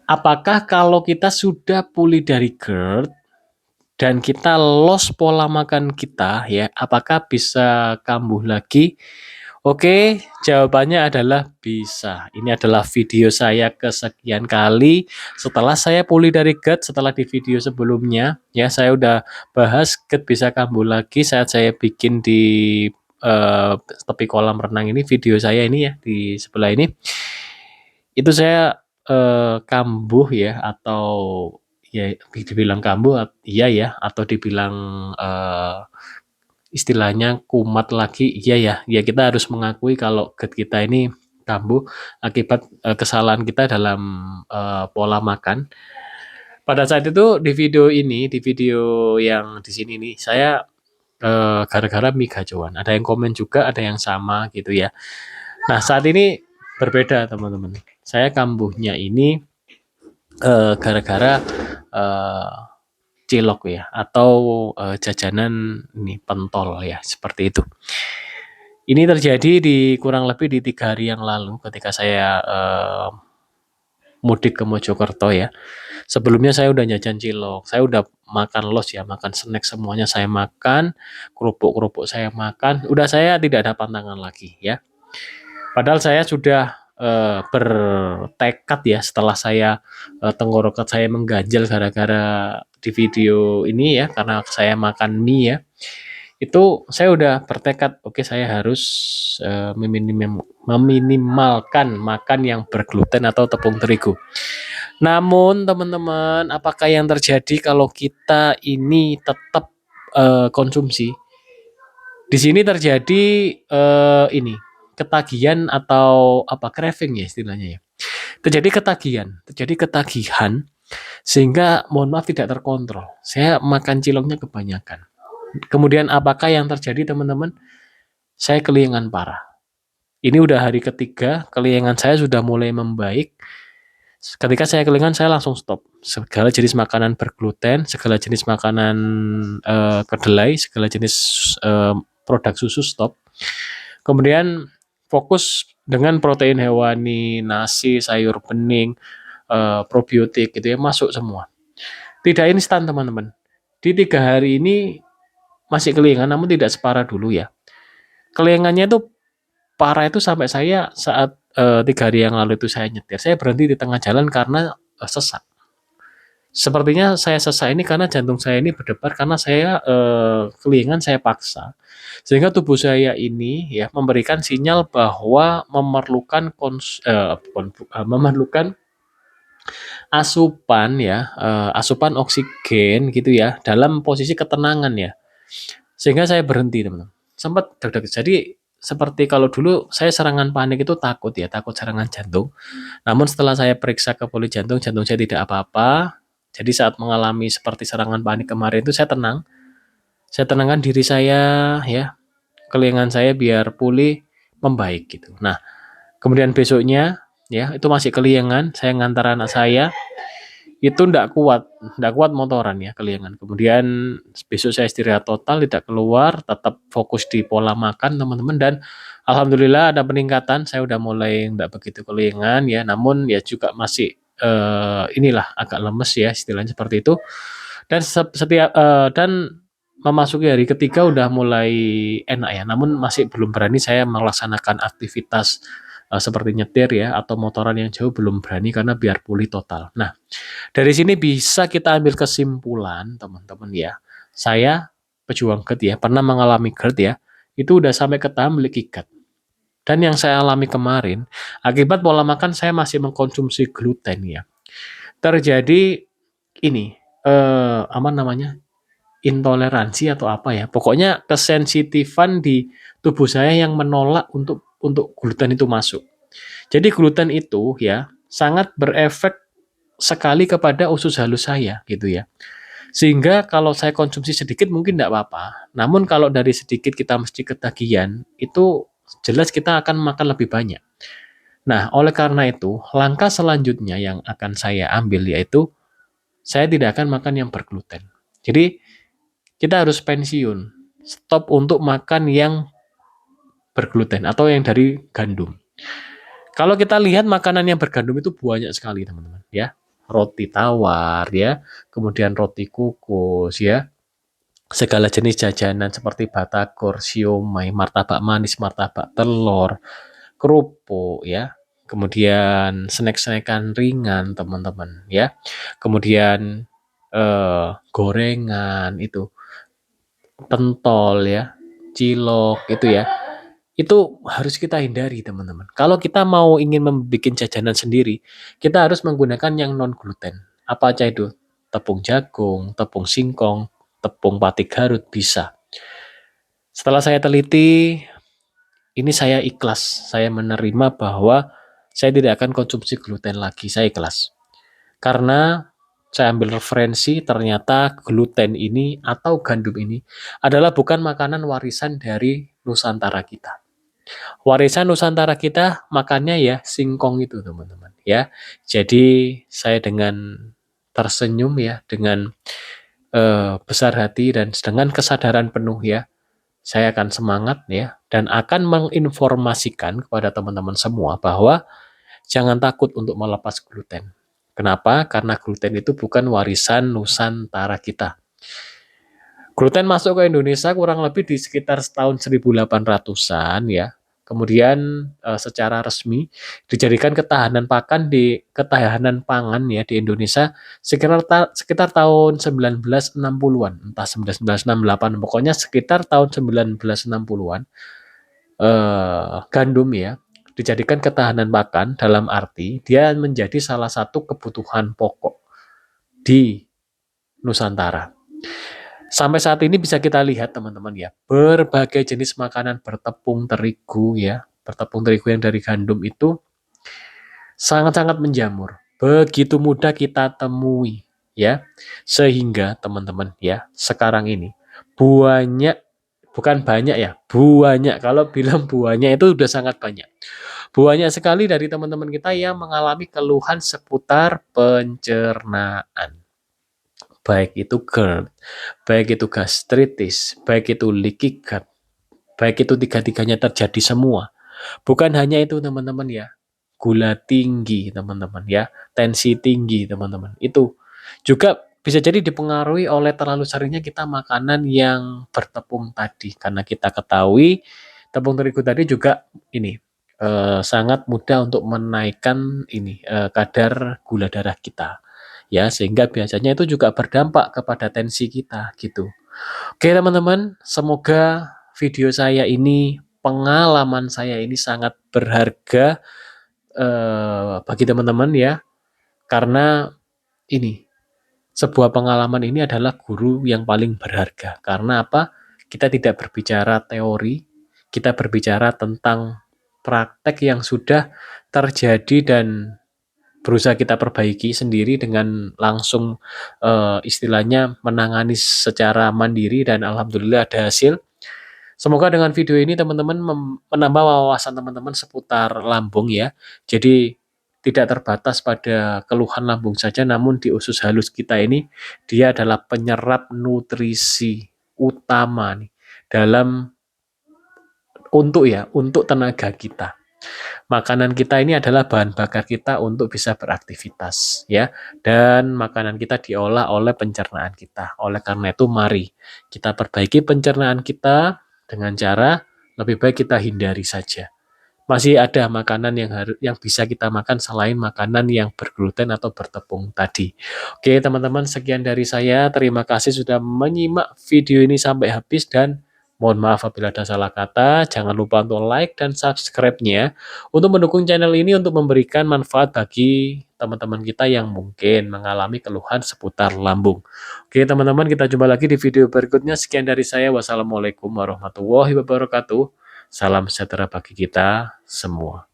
Apakah kalau kita sudah pulih dari GERD dan kita lost pola makan kita ya, apakah bisa kambuh lagi? Oke, jawabannya adalah bisa. Ini adalah video saya kesekian kali setelah saya pulih dari GERD, setelah di video sebelumnya ya saya udah bahas GERD bisa kambuh lagi saat saya bikin di tepi kolam renang ini, video saya ini ya di sebelah ini. Itu saya kambuh ya atau ya dibilang kambuh iya ya atau dibilang istilahnya kumat lagi iya ya. Ya kita harus mengakui kalau GERD kita ini kambuh akibat kesalahan kita dalam pola makan. Pada saat itu di video ini, di video yang di sini nih, saya gara-gara mie gacoan. Ada yang komen juga, ada yang sama gitu ya. Nah, saat ini berbeda teman-teman. Saya kambuhnya ini gara-gara cilok ya atau jajanan ini pentol ya seperti itu. Ini terjadi di kurang lebih di 3 hari yang lalu ketika saya mudik ke Mojokerto ya. Sebelumnya saya udah jajan cilok, saya udah makan los ya, makan snack semuanya saya makan, kerupuk-kerupuk saya makan, udah saya tidak ada pantangan lagi ya. Padahal saya sudah bertekad ya setelah saya tenggorokan saya mengganjal gara-gara di video ini ya karena saya makan mie ya. Itu saya udah bertekad, oke saya harus meminimalkan makan yang bergluten atau tepung terigu. Namun teman-teman, apakah yang terjadi kalau kita ini tetap konsumsi? Di sini terjadi ini ketagihan atau apa craving ya istilahnya ya. Terjadi ketagihan sehingga mohon maaf tidak terkontrol. Saya makan ciloknya kebanyakan. Kemudian apakah yang terjadi teman-teman? Saya kelingan parah. Ini udah hari ketiga, kelingan saya sudah mulai membaik. Ketika saya kelingan, saya langsung stop. Segala jenis makanan bergluten, segala jenis makanan kedelai, segala jenis produk susu stop. Kemudian fokus dengan protein hewani, nasi, sayur bening, probiotik gitu ya masuk semua. Tidak instan teman-teman. Di 3 hari ini masih kelingan, namun tidak separah dulu ya. Kelingannya itu parah itu sampai saya saat 3 hari yang lalu itu saya nyetir, saya berhenti di tengah jalan karena sesak. Sepertinya saya sesak ini karena jantung saya ini berdebar karena saya kelingan saya paksa. Sehingga tubuh saya ini ya memberikan sinyal bahwa memerlukan asupan ya, asupan oksigen gitu ya dalam posisi ketenangan ya. Sehingga saya berhenti teman-teman. Sempat deg-deg. Jadi seperti kalau dulu saya serangan panik itu takut ya, takut serangan jantung. Namun setelah saya periksa ke poli jantung, jantung saya tidak apa-apa. Jadi saat mengalami seperti serangan panik kemarin itu saya tenang. Saya tenangkan diri saya ya, kelingan saya biar pulih membaik gitu. Nah, kemudian besoknya ya itu masih kelingan, saya ngantar anak saya itu ndak kuat motoran ya kelingan. Kemudian besok saya istirahat total, tidak keluar, tetap fokus di pola makan teman-teman dan alhamdulillah ada peningkatan. Saya udah mulai ndak begitu kelingan ya, namun ya juga masih inilah agak lemes ya istilahnya seperti itu. Dan setiap dan memasuki hari ketiga udah mulai enak ya, namun masih belum berani saya melaksanakan aktivitas seperti nyetir ya atau motoran yang jauh belum berani karena biar pulih total. Nah, dari sini bisa kita ambil kesimpulan teman-teman ya. Saya pejuang GERD ya, pernah mengalami GERD ya, itu udah sampai ke tahap memiliki GERD. Dan yang saya alami kemarin, akibat pola makan saya masih mengkonsumsi gluten ya. Terjadi ini, apa namanya, intoleransi atau apa ya. Pokoknya kesensitifan di tubuh saya yang menolak untuk gluten itu masuk. Jadi gluten itu ya sangat berefek sekali kepada usus halus saya gitu ya. Sehingga kalau saya konsumsi sedikit mungkin tidak apa-apa. Namun kalau dari sedikit kita mesti ketagihan, itu jelas kita akan makan lebih banyak. Nah, oleh karena itu, langkah selanjutnya yang akan saya ambil yaitu saya tidak akan makan yang bergluten. Jadi, kita harus pensiun. Stop untuk makan yang bergluten atau yang dari gandum. Kalau kita lihat makanan yang bergandum itu banyak sekali, teman-teman, ya. roti tawar ya, kemudian roti kukus ya, segala jenis jajanan seperti batagor, siomay, martabak manis, martabak telur, kerupuk ya, kemudian snack-snackan ringan teman-teman ya, kemudian gorengan itu, pentol ya, cilok itu ya, itu harus kita hindari teman-teman. Kalau kita mau ingin membuat jajanan sendiri, kita harus menggunakan yang non gluten. Apa aja itu? Tepung jagung, tepung singkong, tepung pati Garut bisa. Setelah saya teliti, ini saya ikhlas. Saya menerima bahwa saya tidak akan konsumsi gluten lagi. Saya ikhlas. Karena saya ambil referensi, ternyata gluten ini atau gandum ini adalah bukan makanan warisan dari Nusantara kita. Warisan Nusantara kita makannya ya singkong itu teman-teman ya. Jadi saya dengan tersenyum ya, dengan besar hati dan dengan kesadaran penuh ya, saya akan semangat ya dan akan menginformasikan kepada teman-teman semua bahwa jangan takut untuk melepas gluten. Kenapa? Karena gluten itu bukan warisan Nusantara kita. Gluten masuk ke Indonesia kurang lebih di sekitar tahun 1800-an ya. Kemudian secara resmi dijadikan ketahanan pangan ya di Indonesia sekitar tahun 1960-an, entah 1968, pokoknya sekitar tahun 1960-an. Gandum ya dijadikan ketahanan pakan dalam arti dia menjadi salah satu kebutuhan pokok di Nusantara. Sampai saat ini bisa kita lihat teman-teman ya, berbagai jenis makanan bertepung terigu ya, bertepung terigu yang dari gandum itu sangat-sangat menjamur. Begitu mudah kita temui ya. Sehingga teman-teman ya, sekarang ini banyak, bukan banyak ya, banyak. Kalau bilang banyak itu udah sangat banyak. Banyak sekali dari teman-teman kita yang mengalami keluhan seputar pencernaan. Baik itu GERD, baik itu gastritis, baik itu leaky gut, baik itu tiga-tiganya terjadi semua. Bukan hanya itu teman-teman ya, gula tinggi teman-teman ya, tensi tinggi teman-teman. Itu juga bisa jadi dipengaruhi oleh terlalu seringnya kita makanan yang bertepung tadi. Karena kita ketahui tepung terigu tadi juga ini sangat mudah untuk menaikkan ini kadar gula darah kita. Ya, sehingga biasanya itu juga berdampak kepada tensi kita gitu. Oke teman-teman, semoga video saya ini, pengalaman saya ini sangat berharga bagi teman-teman ya, karena ini sebuah pengalaman ini adalah guru yang paling berharga. Karena apa? Kita tidak berbicara teori, kita berbicara tentang praktek yang sudah terjadi dan berusaha kita perbaiki sendiri dengan langsung istilahnya menangani secara mandiri dan alhamdulillah ada hasil. Semoga dengan video ini teman-teman menambah wawasan teman-teman seputar lambung ya. Jadi tidak terbatas pada keluhan lambung saja, namun di usus halus kita ini dia adalah penyerap nutrisi utama nih dalam untuk tenaga kita. Makanan kita ini adalah bahan bakar kita untuk bisa beraktivitas ya, dan makanan kita diolah oleh pencernaan kita. Oleh karena itu mari kita perbaiki pencernaan kita dengan cara lebih baik kita hindari saja. Masih ada makanan yang bisa kita makan selain makanan yang bergluten atau bertepung tadi. Oke, teman-teman, sekian dari saya. Terima kasih sudah menyimak video ini sampai habis dan mohon maaf apabila ada salah kata. Jangan lupa untuk like dan subscribe-nya untuk mendukung channel ini untuk memberikan manfaat bagi teman-teman kita yang mungkin mengalami keluhan seputar lambung. Oke, teman-teman, kita jumpa lagi di video berikutnya. Sekian dari saya. Wassalamualaikum warahmatullahi wabarakatuh. Salam sejahtera bagi kita semua.